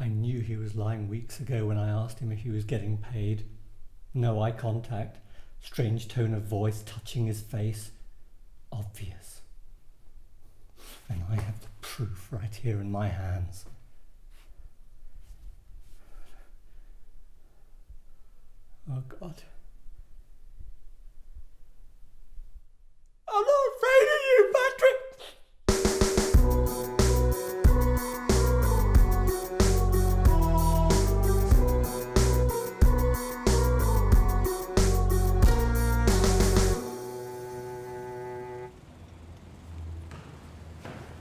I knew he was lying weeks ago when I asked him if he was getting paid. No eye contact, strange tone of voice touching his face. Obvious. And I have the proof right here in my hands. Oh God. I'm not afraid of you, Patrick!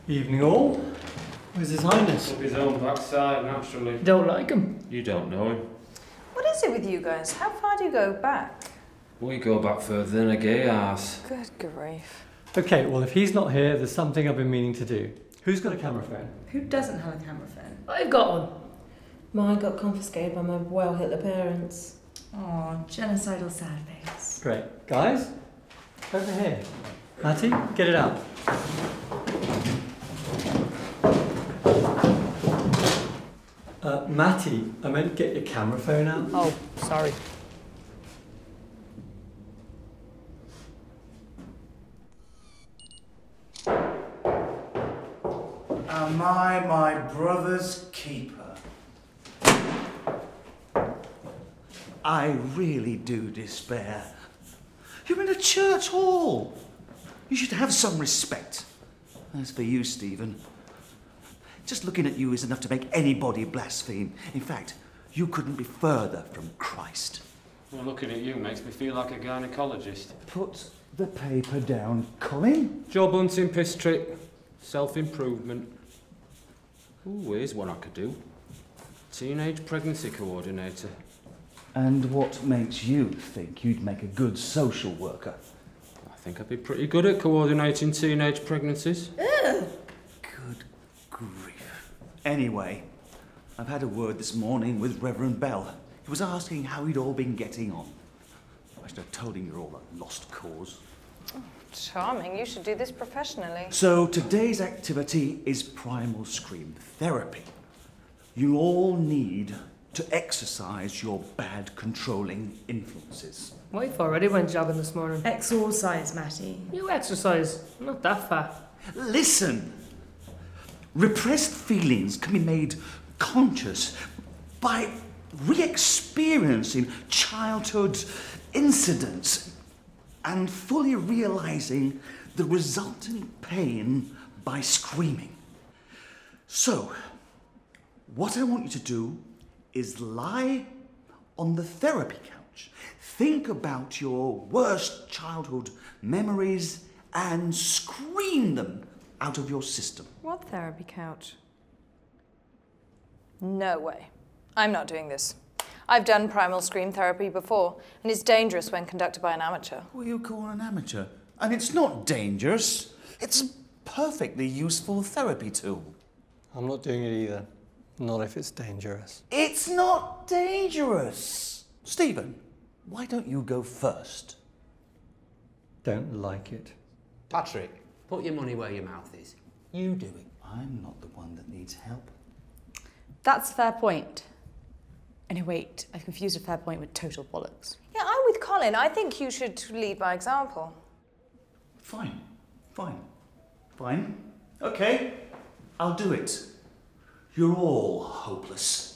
Evening all. Where's His Highness? Up his own backside, naturally. Don't like him. You don't know him. What is it with you guys? How far do you go back? We go back further than a gay arse. Good grief. Okay, well if he's not here, there's something I've been meaning to do. Who's got a camera phone? Who doesn't have a camera phone? I've got one. Mine got confiscated by my well-Hitler parents. Oh, genocidal sad face. Great. Guys, over here. Matty, get it out. Matty, I meant get your camera phone out. Oh, sorry. Am I my brother's keeper? I really do despair. You're in a church hall. You should have some respect. As for you, Stephen, just looking at you is enough to make anybody blaspheme. In fact, you couldn't be further from Christ. Well, looking at you makes me feel like a gynaecologist. Put the paper down, Colin. Job hunting, piss trick, self-improvement. Ooh, here's one I could do. Teenage pregnancy coordinator. And what makes you think you'd make a good social worker? I think I'd be pretty good at coordinating teenage pregnancies. Good grief. Anyway, I've had a word this morning with Reverend Bell. He was asking how you'd all been getting on. I should have told him you're all a lost cause. Charming. You should do this professionally. So today's activity is primal scream therapy. You all need to exercise your bad controlling influences. We've already went jogging this morning. Exorcise, Matty. You exercise, not that far. Listen! Repressed feelings can be made conscious by re-experiencing childhood incidents and fully realizing the resultant pain by screaming. So, what I want you to do is lie on the therapy couch. Think about your worst childhood memories and scream them out of your system. What therapy couch? No way. I'm not doing this. I've done primal scream therapy before, and it's dangerous when conducted by an amateur. What do you call an amateur? And it's not dangerous. It's a perfectly useful therapy tool. I'm not doing it either. Not if it's dangerous. It's not dangerous. Stephen, why don't you go first? Don't like it. Patrick, put your money where your mouth is. You do it. I'm not the one that needs help. That's a fair point. Oh, no, wait, I've confused a fair point with total bollocks. Yeah, I'm with Colin. I think you should lead by example. Fine. Okay, I'll do it. You're all hopeless.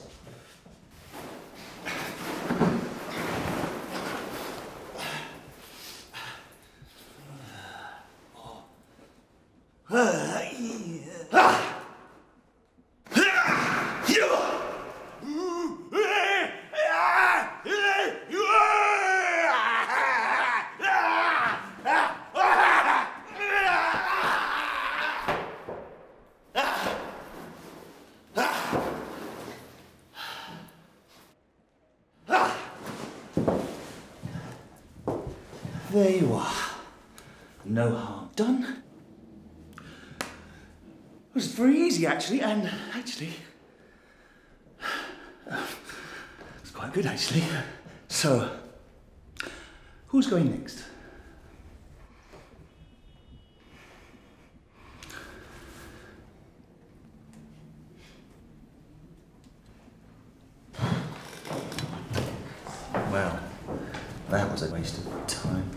There you are. No harm done. It was very easy, actually, and it's quite good, actually. So, who's going next? Well, that was a waste of time.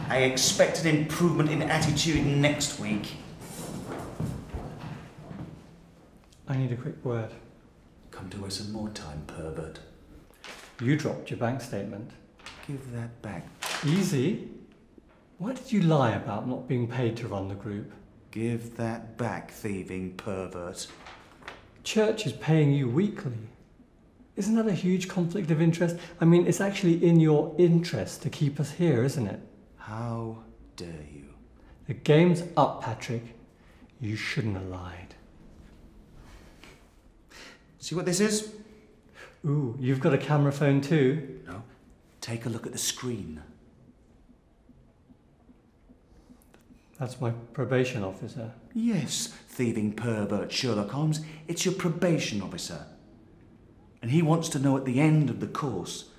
I expected improvement in attitude next week. I need a quick word. Come to us some more time, pervert. You dropped your bank statement. Give that back. Easy. Why did you lie about not being paid to run the group? Give that back, thieving pervert. Church is paying you weekly. Isn't that a huge conflict of interest? I mean, it's actually in your interest to keep us here, isn't it? How dare you? The game's up, Patrick. You shouldn't have lied. See what this is? Ooh, you've got a camera phone too? No. Take a look at the screen. That's my probation officer. Yes, thieving pervert Sherlock Holmes. It's your probation officer. And he wants to know at the end of the course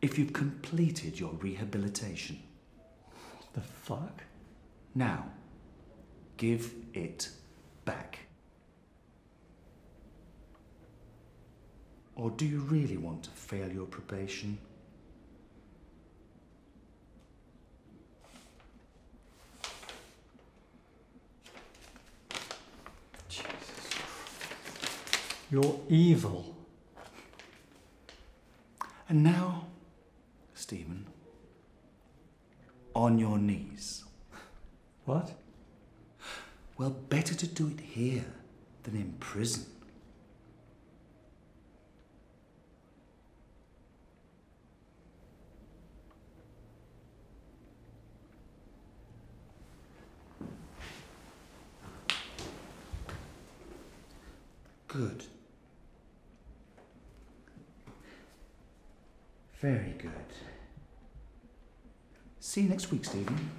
if you've completed your rehabilitation. What the fuck? Now, give it back. Or do you really want to fail your probation? Jesus. You're evil. And now, Stephen, on your knees. What? Well, better to do it here than in prison. Good. Very good. See you next week, Stephen.